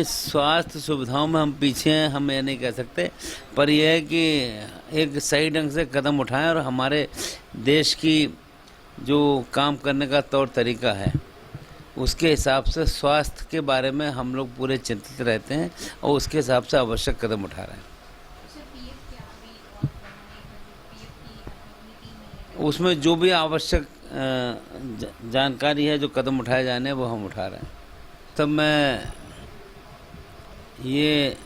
नहीं, स्वास्थ्य सुविधाओं में हम पीछे हैं, हम ये नहीं कह सकते, पर यह है कि एक सही ढंग से कदम उठाएं और हमारे देश की जो काम करने का तौर तरीका है उसके हिसाब से स्वास्थ्य के बारे में हम लोग पूरे चिंतित रहते हैं और उसके हिसाब से आवश्यक कदम उठा रहे हैं। उसमें जो भी आवश्यक जानकारी है, जो कदम उठाए जाने हैं, वो हम उठा रहे हैं। तब मैं ये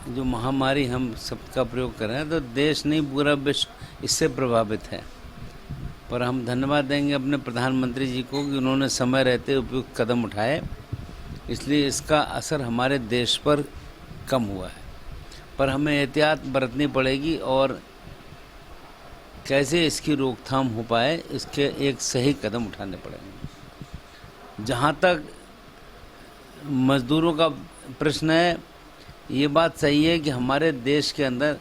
जो महामारी हम सबका प्रयोग कर रहे हैं तो देश नहीं पूरा विश्व इससे प्रभावित है, पर हम धन्यवाद देंगे अपने प्रधानमंत्री जी को कि उन्होंने समय रहते उपयुक्त कदम उठाए, इसलिए इसका असर हमारे देश पर कम हुआ है। पर हमें एहतियात बरतनी पड़ेगी और कैसे इसकी रोकथाम हो पाए इसके एक सही कदम उठाने पड़ेंगे। जहाँ तक मज़दूरों का प्रश्न है, ये बात सही है कि हमारे देश के अंदर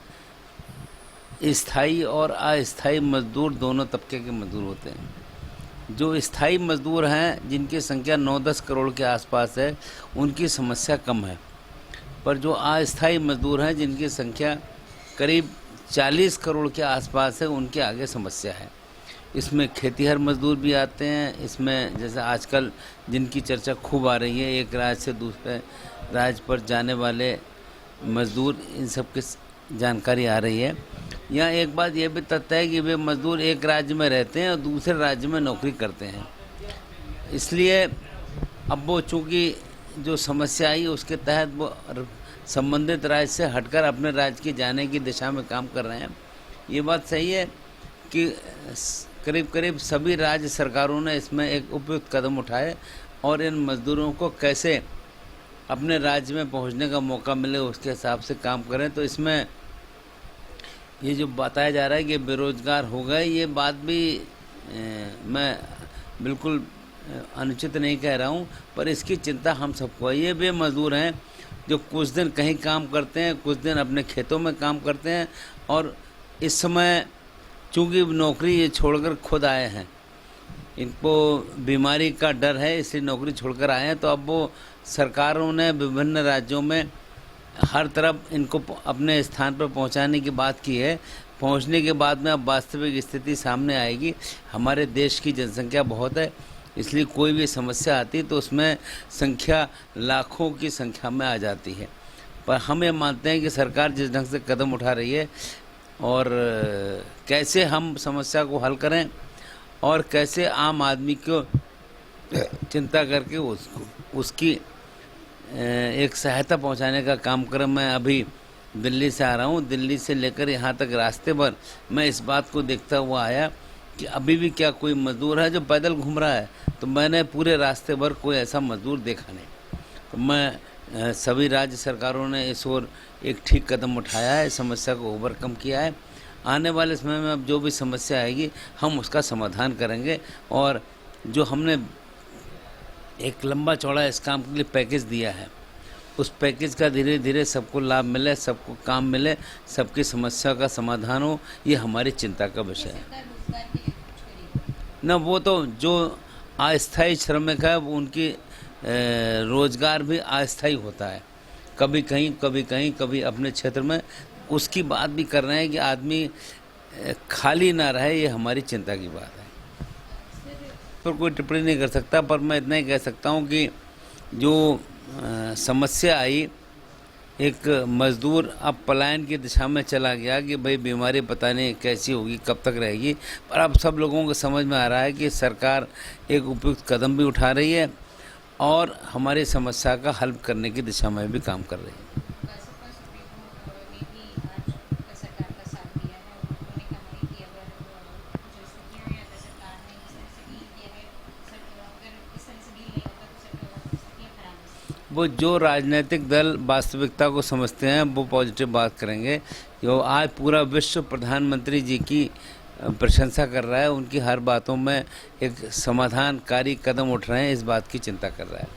स्थायी और अस्थायी मजदूर दोनों तबके के मजदूर होते हैं। जो स्थायी मजदूर हैं जिनकी संख्या 9-10 करोड़ के आसपास है, उनकी समस्या कम है, पर जो अस्थायी मजदूर हैं जिनकी संख्या करीब 40 करोड़ के आसपास है, उनके आगे समस्या है। इसमें खेतीहर मजदूर भी आते हैं, इसमें जैसे आजकल जिनकी चर्चा खूब आ रही है, एक राज्य से दूसरे राज्य पर जाने वाले मजदूर, इन सब की जानकारी आ रही है। यहाँ एक बात यह भी तथ्य है कि वे मजदूर एक राज्य में रहते हैं और दूसरे राज्य में नौकरी करते हैं, इसलिए अब वो चूँकि जो समस्या आई उसके तहत वो संबंधित राज्य से हटकर अपने राज्य की जाने की दिशा में काम कर रहे हैं। ये बात सही है कि करीब करीब सभी राज्य सरकारों ने इसमें एक उपयुक्त कदम उठाए और इन मजदूरों को कैसे अपने राज्य में पहुंचने का मौका मिले उसके हिसाब से काम करें। तो इसमें ये जो बताया जा रहा है कि बेरोजगार हो गए, ये बात भी मैं बिल्कुल अनुचित नहीं कह रहा हूँ, पर इसकी चिंता हम सबको है। ये वे मजदूर हैं जो कुछ दिन कहीं काम करते हैं, कुछ दिन अपने खेतों में काम करते हैं, और इस समय चूँकि नौकरी ये छोड़कर खुद आए हैं, इनको बीमारी का डर है इसलिए नौकरी छोड़कर आए हैं, तो अब वो सरकारों ने विभिन्न राज्यों में हर तरफ इनको अपने स्थान पर पहुंचाने की बात की है। पहुंचने के बाद में अब वास्तविक स्थिति सामने आएगी। हमारे देश की जनसंख्या बहुत है, इसलिए कोई भी समस्या आती तो उसमें संख्या लाखों की संख्या में आ जाती है। पर हम ये मानते हैं कि सरकार जिस ढंग से कदम उठा रही है और कैसे हम समस्या को हल करें और कैसे आम आदमी को चिंता करके उसकी एक सहायता पहुंचाने का काम करें। मैं अभी दिल्ली से आ रहा हूं, दिल्ली से लेकर यहां तक रास्ते पर मैं इस बात को देखता हुआ आया कि अभी भी क्या कोई मजदूर है जो पैदल घूम रहा है, तो मैंने पूरे रास्ते भर कोई ऐसा मजदूर देखा नहीं। तो मैं सभी राज्य सरकारों ने इस ओर एक ठीक कदम उठाया है, समस्या को ओवरकम किया है। आने वाले समय में अब जो भी समस्या आएगी हम उसका समाधान करेंगे, और जो हमने एक लंबा चौड़ा इस काम के लिए पैकेज दिया है, उस पैकेज का धीरे धीरे सबको लाभ मिले, सबको काम मिले, सबकी समस्या का समाधान हो, ये हमारी चिंता का विषय है। न वो तो जो अस्थायी श्रमिक है वो उनकी रोजगार भी अस्थायी होता है, कभी कहीं कभी कहीं कभी अपने क्षेत्र में, उसकी बात भी कर रहे हैं कि आदमी खाली ना रहे, ये हमारी चिंता की बात है। पर कोई टिप्पणी नहीं कर सकता, पर मैं इतना ही कह सकता हूँ कि जो समस्या आई, एक मज़दूर अब पलायन की दिशा में चला गया कि भाई बीमारी पता नहीं कैसी होगी, कब तक रहेगी, पर अब सब लोगों को समझ में आ रहा है कि सरकार एक उपयुक्त कदम भी उठा रही है और हमारी समस्या का हल करने की दिशा में भी काम कर रही है। वो जो राजनीतिक दल वास्तविकता को समझते हैं वो पॉजिटिव बात करेंगे। जो आज पूरा विश्व प्रधानमंत्री जी की प्रशंसा कर रहा है, उनकी हर बातों में एक समाधानकारी कदम उठ रहे हैं, इस बात की चिंता कर रहा है।